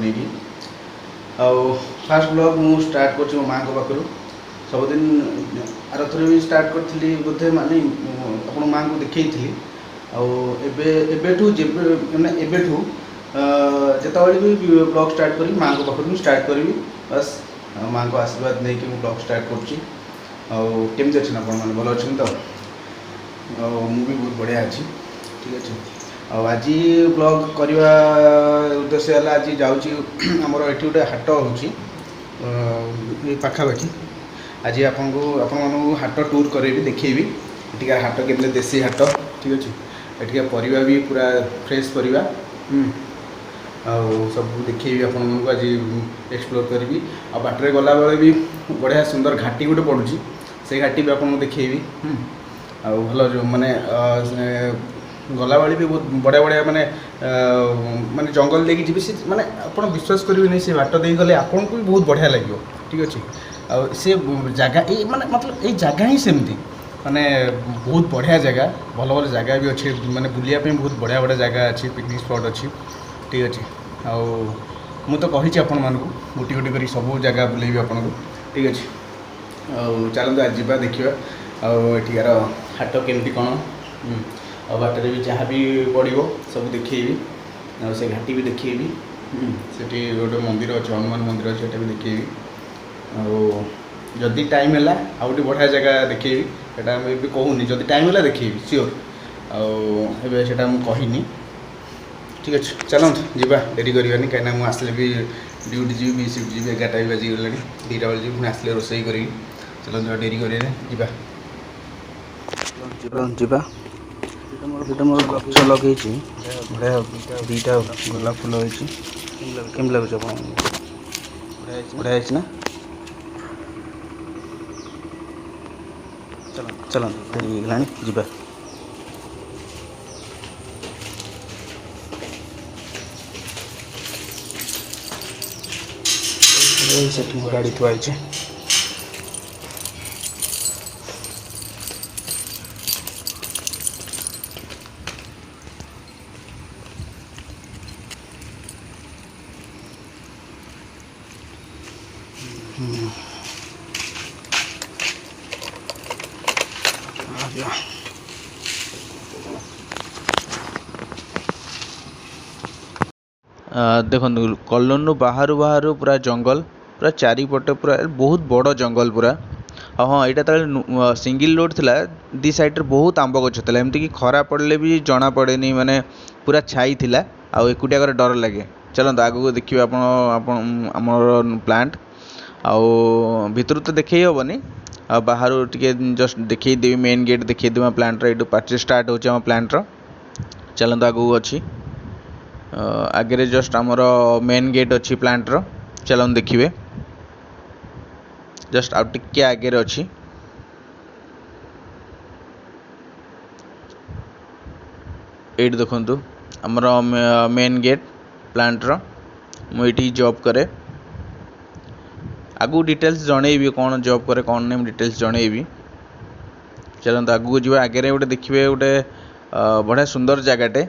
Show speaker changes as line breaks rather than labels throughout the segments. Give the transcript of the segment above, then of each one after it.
नहीं fast blog मु start कर मो माँ पाखु सबुदिन आर थर भी स्टार्ट करी बोधे माने आप माँ को देखी एबेठू जितेबाला भी ब्लॉग स्टार्ट करी माँ को पाखु स्टार्ट करी बस माँ को आशीर्वाद नहीं कि ब्लॉग स्टार्ट करमी अच्छे आप भल अच्छे तो मुझे बहुत बढ़िया अच्छी ठीक अच्छे आज ब्लॉग करवा उद्देश्य है आज जामर ये गोटे हाट हो पाखापाखि आज आपण हाट टूर करेबी देखेबी एटिका हाट के देसी हाट ठीक अच्छे एटिका परिबा भी पूरा फ्रेश परिबा सब देखेबी आपको आज एक्सप्लोर करी बाटर गला बेले भी बढ़िया सुंदर घाटी गोटे पड़ुची से घाटी भी आपको देखेबी भल जो माने गला बेले भी बहुत बढ़िया बढ़िया माने माने जंगल लेके जी से माने आप विश्वास करेंगे नहीं से बाट दे गले आपन को भी बहुत बढ़िया लगे ठीक अच्छे से जगह ये माने मतलब ये जगह ही सेमती माने बहुत बढ़िया जगह भल भल जगह भी अच्छे माने बुलिया पे बहुत बढ़िया बढ़िया जगह अच्छी पिकनिक स्पॉट अच्छी ठीक अच्छे मु तो कही आपण मानक गोटी गोटी कर सब जगह बुलेबी आपन को ठीक अच्छे चलते आज जा देखा आठिकार हाट केमती कौन बाटर भी जहाँ भी पड़ो सब देखेबी से घाटी भी देखेबी से गोटे मंदिर अच्छे हनुमान मंदिर अच्छे भी देखेबी जदि टाइम है आउटे बढ़िया जगह देखेबी सेटा भी कहूनी जदि टाइम है देखेबी सियोर आए कहनी ठीक अच्छे चलते जीवा डेरी करवानी कहीं मुझे आसले भी ड्यूटी जी भी शिफ्ट जी 11टा भी बाजिगला 2टा बेले जी आसले रोसई करी चलते डेरी कर जीवा ये मोर गच लगे बढ़िया 2टा गोलाप फूल होती केम लगुच बढ़िया ना चल गला जीवा से गाड़ी थुआई देखो कॉलोनी बाहर बाहर पूरा जंगल पूरा चारिपटे पूरा बहुत बड़ जंगल पूरा हाँ यहाँ तो सिंगल रोड थिला दी साइड बहुत आंब गछ था एमती कि खरा पड़े भी जना पड़े नहीं माने पूरा छाई थिला आ एकुटिया कर डर लगे चलते आगू देखिए आमर प्लांट आउ भितर तो देखे हेबनी आ बाहर टे जस्ट देखदेवी मेन गेट देखदेवी प्लांट ये पार्टी स्टार्ट हो प्लांट चलते आगू अच्छी आगे जस्ट आमर मेन गेट अच्छी प्लांट चलन देखिए जस्ट आउ टिके आगे अच्छी ये देखु आमर मेन गेट प्लांट मुझे जॉब करे आगू डिटेल्स जनइबी कौन जॉब करे कौन नहीं डिटेल्स जनइबी चलते आगू जी आगे गोटे देखिए गोटे बढ़िया सुंदर जगहटे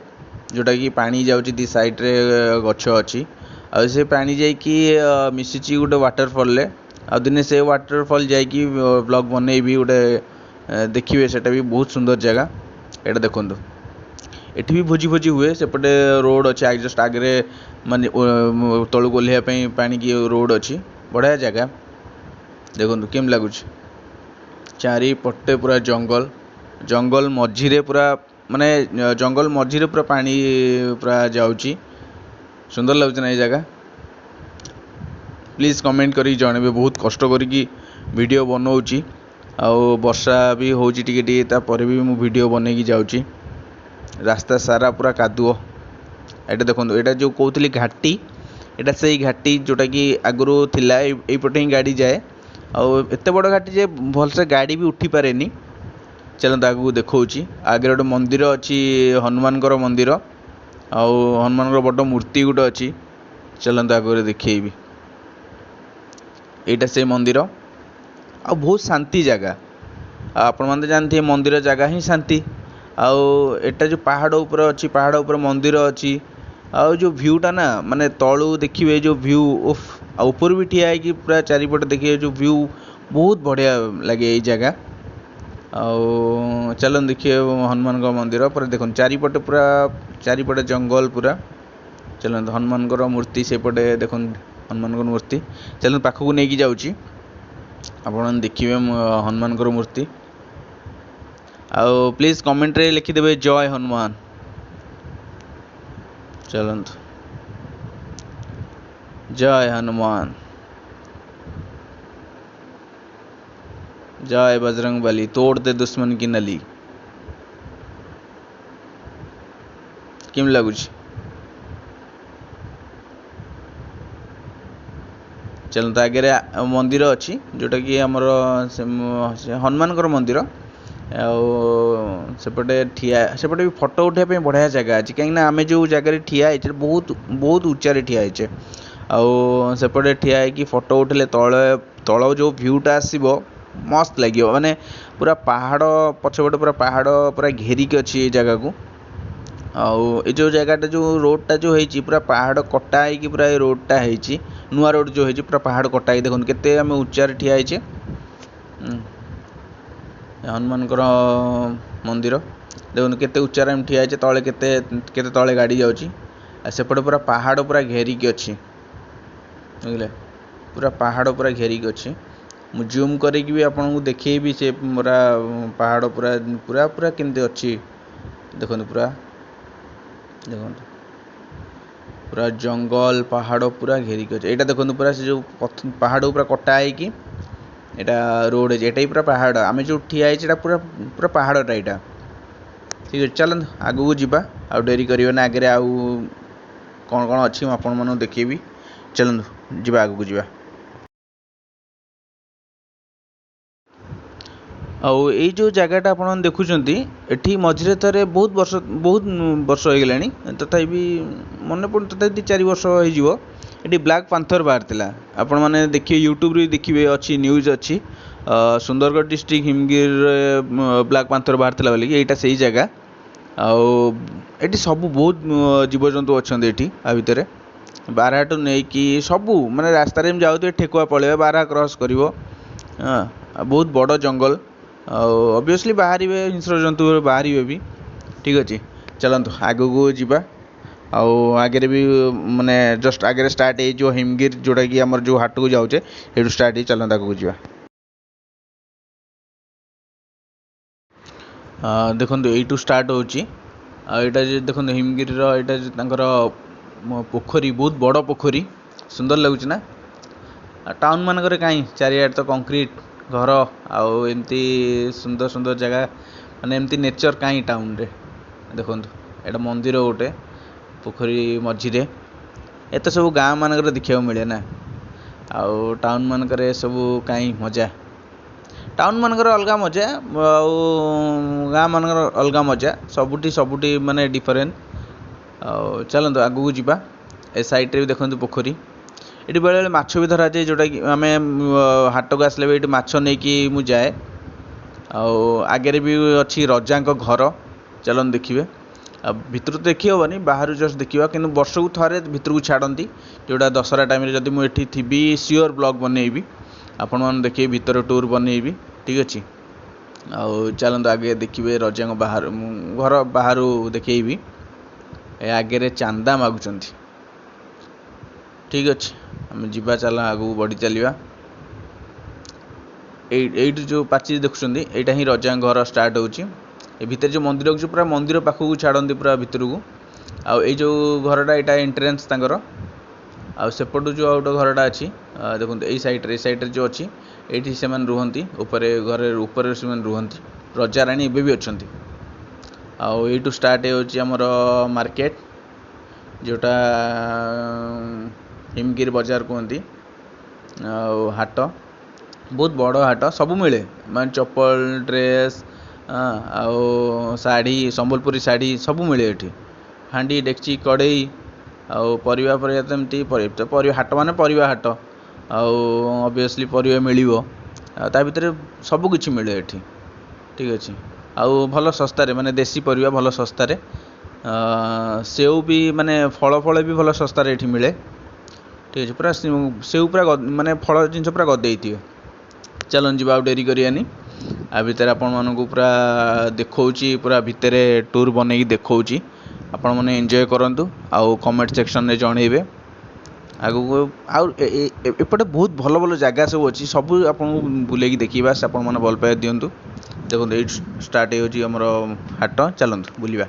जोटा कि पानी जाऊँगी दी साइड रे गछ अच्छी आ से पानी जाकि मिशिची गोटे वाटरफॉल आ दिने से वाटरफॉल जाकि ब्लॉग बनइबी गोटे देखिए सेटा भी बहुत सुंदर जगह एटा देखो एठी भी भोजी भोजी हुए सेपटे रोड अच्छे जस्ट आगे माने तलू ओह्लैया पानी की रोड अच्छी बढ़िया जगह देखो केम लगुच चारिपटे पूरा जंगल जंगल मझीरे पूरा माने जंगल मझीरे पूरा पानी पूरा जाऊँगी सुंदर लगुच ना ये जगह प्लीज़ कमेंट करी जणेबे बहुत कष्ट करी वीडियो बनाऊँगी आउ वर्षा भी होची टिके टिके तापर भी मु वीडियो बनेकी जाऊँगी रास्ता सारा पूरा कादुओ एटा देखो एटा जो कहते घाटी एटा से घाटी जोटा कि आगुरी थिला एपटे ही गाड़ी जाए आते बड़ घाटी जे भलसे गाड़ी भी उठी पारे नी चलते आगू देखा आगे गोटे मंदिर अच्छी हनुमान मंदिर आउ हनुमान बड़ मूर्ति गोटे अच्छी चलते आगे देखेबी यहाँ से मंदिर आ बहुत शांति जगह आपण मैंने जानते मंदिर जगह ही शांति आउ एटा जो पहाड़ ऊपर अच्छी पहाड़ ऊपर मंदिर अच्छी
ଆଉ ଯେଉଁ ଭ୍ୟୁଟା ନା ମାନେ ତଳୁ ଦେଖିବେ ଯେଉଁ ଭ୍ୟୁ ଓଫ୍, ଆଉ ଉପରୁ ବି ଠିଆ ହେଇକି ପୁରା ଚାରିପଟେ ଦେଖିବେ ଯେଉଁ ଭ୍ୟୁ, ବହୁତ ବଢ଼ିଆ ଲାଗେ ଏଇ ଜାଗା। ଆଉ ଚାଲନ୍ତୁ ଦେଖିବେ ହନୁମାନଙ୍କ ମନ୍ଦିର। ପୁରା ଦେଖନ୍ତୁ ଚାରିପଟେ ପୁରା ଚାରିପଟେ ଜଙ୍ଗଲ ପୁରା। ଚାଲନ୍ତୁ ହନୁମାନଙ୍କର ମୂର୍ତ୍ତି ସେପଟେ ଦେଖନ୍ତୁ, ହନୁମାନଙ୍କର ମୂର୍ତ୍ତି। ଚାଲନ୍ତୁ ପାଖକୁ ନେଇକି ଯାଉଛି, ଆପଣ ଦେଖିବେ ହନୁମାନଙ୍କର ମୂର୍ତ୍ତି। ଆଉ ପ୍ଲିଜ୍ କମେଣ୍ଟରେ ଲେଖିଦେବେ ଜୟ ହନୁମାନ। चलंतु जय हनुमान, जय बजरंग बली, तोड़ दे दुश्मन की नली। केम लगुच? चलते आगे मंदिर अच्छी जोटा कि आमर हनुमान मंदिर। सेपटे ठिया सेपटे भी फोटो उठाइए बढ़िया जगह अच्छी, कहीं आम जो जगह ठिया बहुत बहुत उच्चारे ठिया सेपटे ठिया कि फोटो उठेले तल जो भ्यूटा आसो मस्त लगे, माने पूरा पहाड़ पछपटे पूरा पहाड़ पूरा घेरिक अच्छी ये जगह को। आउ ये जो जगहटा जो रोडटा जो है पूरा पहाड़ कटा है, पूरा ये रोडटा है नुआ रोड जो है पूरा पहाड़ कटा है। देखो केते आम उच्चारे ठिया हनुमान मंदिर देखो केते उच्चार आम ठिया तले केते तले गाड़ी जाऊँगी। सेपटे पूरा पहाड़ पूरा घेरिक अच्छी, बुझे पूरा पहाड़ पूरा घेरिक अच्छी। मु जूम करके भी आपको देखी से पूरा पहाड़ पूरा पूरा पूरा केमती अच्छी देखो पूरा देखो पूरा जंगल पहाड़ पूरा घेरिक अच्छे। यहाँ देखो पूरा से जो पहाड़ पूरा कटा है कि यहाँ रोड है, ये पूरा पहाड़ आम जो ठिया है पूरा पूरा पहाड़टा यहाँ। ठीक है चलते आगू को जीवा, आ डेरी करें आगे आउ कौन कौन अच्छी आप देखेबी। चलते जीवा आगू को जीवा। आउ ये जो जगहटा आप देखुं ये मझे थे बहुत वर्ष हो गलानी, तथापि मन पड़ तथा 2-4 वर्ष हो ब्लैक पांथर बाहर था। आपण मैंने देखिए यूट्यूब रे देखिए अच्छी न्यूज अच्छी सुंदरगढ़ डिस्ट्रिक्ट हिमगिर ब्लैक पांथर बाहर था बोली यहाँ से जगह। आठी सब बहुत जीवजंतु अच्छा ये आ भितर बारहाटू नहीं कि सबू माने रास्ता जाऊे ठेकुआ पलैया बारहा क्रॉस कर बहुत बड़ जंगल। ऑब्वियसली बाहर हिंस्र जंतु बाहर भी। ठीक अच्छे चलतु आगू को जीवा। आगे भी माने जस्ट आगे स्टार्ट हो हिमगिर जोटा कि आम जो हाट को जाऊे ये स्टार्ट हो चलते आगू जीवा। देखो यू स्टार्ट होटा देखो हिमगिर पोखरी बहुत बड़ पोखरी सुंदर लगुच ना। टाउन मानक कहीं चारियाड तो कंक्रीट घर आउ एमती सुंदर सुंदर जगह माने एमती नेचर कहीं टाउन रे देखो यहाँ मंदिर गोटे पोखरी मझीरे एत सब गाँ मानक देखा मिले ना। आउ टाउन मानक सब कहीं मजा, टाउन मानक अलग मजा गाँ मानक अलग मजा सबुटी माने डिफरेंट। चलते आगू को जीवा। ए साइड रे देखो पोखरी ये बेले बेले माछ भी धरा जाए जोटा कि आम हाट को आसले ये माछ नहीं कि मु जाए। आगे भी अच्छी रजा घर चलन देखिए। भितर तो देखी हेनी बाहर जस्ट देखा कि वर्ष को थे भितर को छाड़ती जोटा दशहरा टाइम जब मुझे थी सियोर ब्लॉग बनईबी आपण मैंने देखिए भितर टूर बनईबी। ठीक अच्छे चलते आगे देखिए रजा बाहर घर बाहर देखी आगे चांदा मागुंट। ठीक अच्छे आम जीवा चल आगू बढ़ी चलवा। एट जो पाचेरी देखुं यहाँ ही रजा घर स्टार्ट होची भितर जो मंदिर अच्छे पूरा मंदिर पाखक छाड़ती पूरा भितर को। आई जो घरटा यहाँ एंट्रेंस तांकर आसेपटू जो गोटे घरटा अच्छी देखो यही सैड्रे जो अच्छी ये से रुहति घर ऊपर से रुहति रजा राणी एवं भी अच्छा। आउ स्टार्ट होमर मार्केट जोटा हिमगिर बाजार कहती हाट बहुत बड़ हाट सब मिले मान चप्पल ड्रेस आउ शाढ़ी संबलपुरी शाढ़ी सब मिले ये हांडी डेक्ची कड़ई आउ परिवा तो एमती हाट मान परिवा हाट ऑब्वियसली परिवा मिलिबो ता भितर सब किछि मिले ये। ठीक अच्छे आउ भल सस्तारे माने देसी परिवा भल सस्तारे सेऊ भी माने फल फल भी भल सस्तार ये मिले ठीक है पूरा सेऊ पूरा माने फल जिन पूरा गदेई चलन जी डेरी करियानी आ भितर आपण मानू पूरा देखौची पूरा भितर टूर बनई देखौची आपण मैंने एंजॉय करंतु आउ कमेंट सेक्शन में जनइबे आगु एपटे बहुत भल भल जगह सब अच्छी सब आपको बुलेकी देखा से आपण मैंने भल पाए दिंतु देखो ये स्टार्ट होमर हाट चलतु बुलवा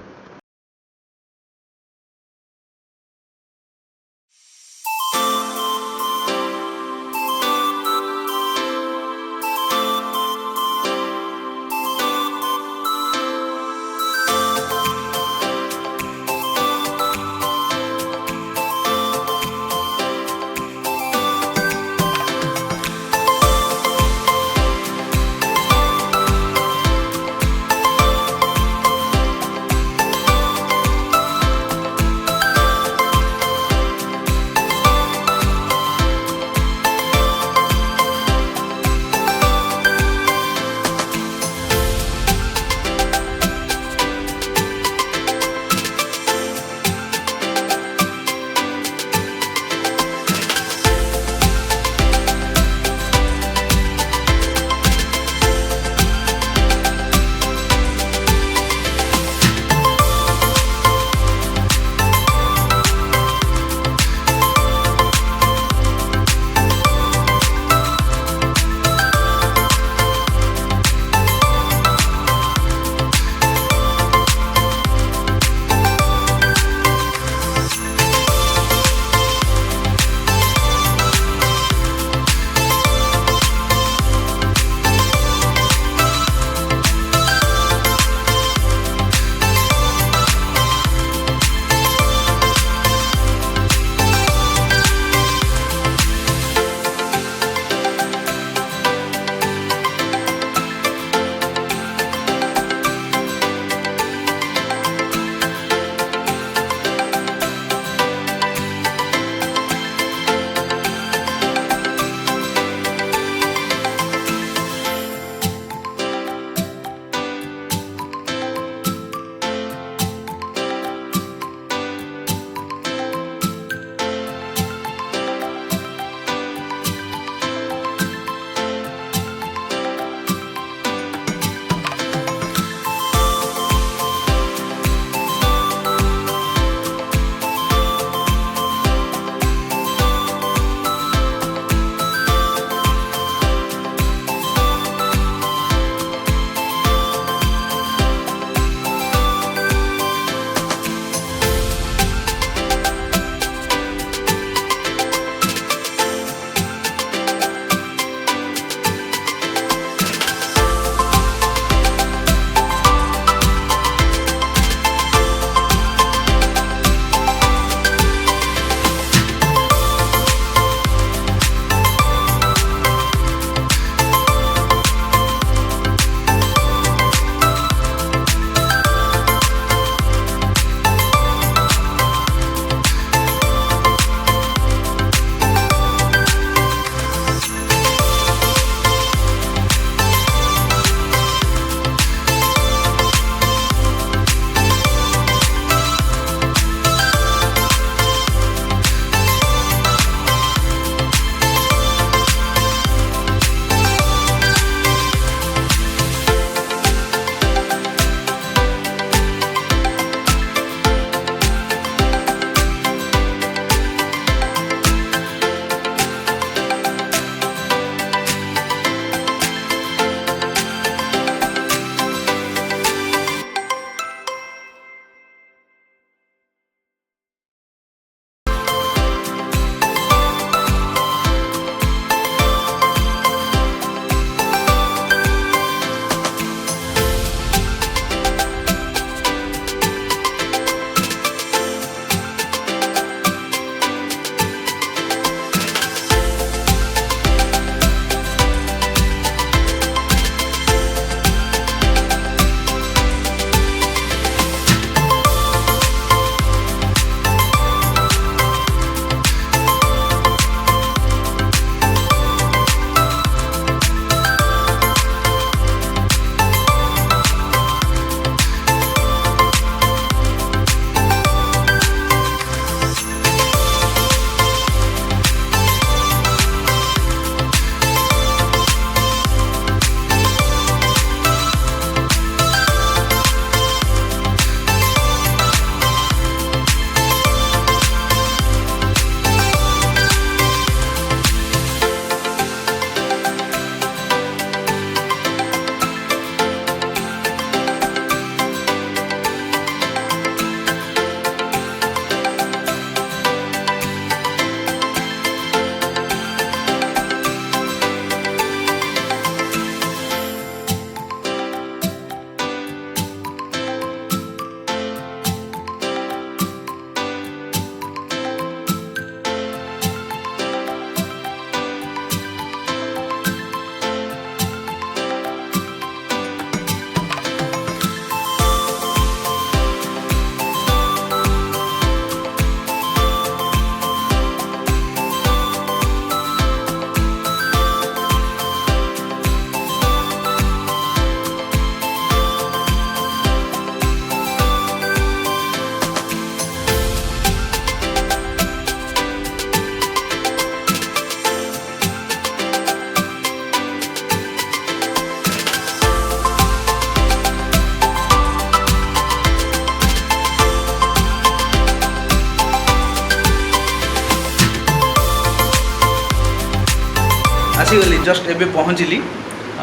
ଆସିଗଲି ଜଷ୍ଟ ଏବେ ପହଞ୍ଚିଲି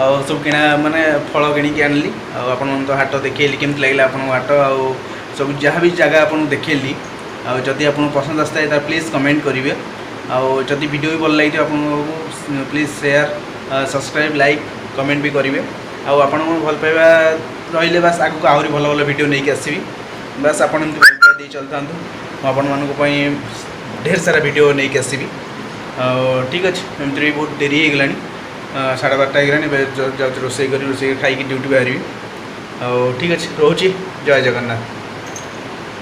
ଆଉ ସବୁ କିଣା ମାନେ ଫଳ କିଣିକି ଆଣିଲି ଆଉ ଆପଣଙ୍କୁ ତ ହାଟ ଦେଖେଇଲି କେମିତି ଲାଗିଲା ଆପଣଙ୍କ ହାଟ ଆଉ ସବୁ ଯାହା ବି ଜାଗା ଆପଣଙ୍କୁ ଦେଖେଇଲି ଆଉ ଯଦି ଆପଣଙ୍କୁ ପସନ୍ଦ ଆସିଥାଏ ତାହେଲେ ପ୍ଲିଜ୍ କମେଣ୍ଟ କରିବେ ଆଉ ଯଦି ଭିଡ଼ିଓ ବି ଭଲ ଲାଗିଥିବ ଆପଣଙ୍କୁ please share subscribe like comment ବି କରିବେ ଆଉ ଆପଣଙ୍କୁ ଭଲ ପାଇବା ରହିଲେ ବାସ୍ ଆଗକୁ ଆହୁରି ଭଲ ଭଲ ଭିଡ଼ିଓ ନେଇକି ଆସିବି ବାସ୍ ଆପଣ ଏମିତି ଭଲ ପାଇବା ଦେଇ ଚାଲିଥାନ୍ତୁ ମୁଁ ଆପଣମାନଙ୍କ ପାଇଁ ढेर सारा वीडियो नहीं के आसबि ठीक अच्छे एमती भी बहुत डेरी हो गलानी 12:30 हो गलानी रोसे खाई ड्यूटी बाहर ठीक अच्छे रोचे जय जगन्नाथ।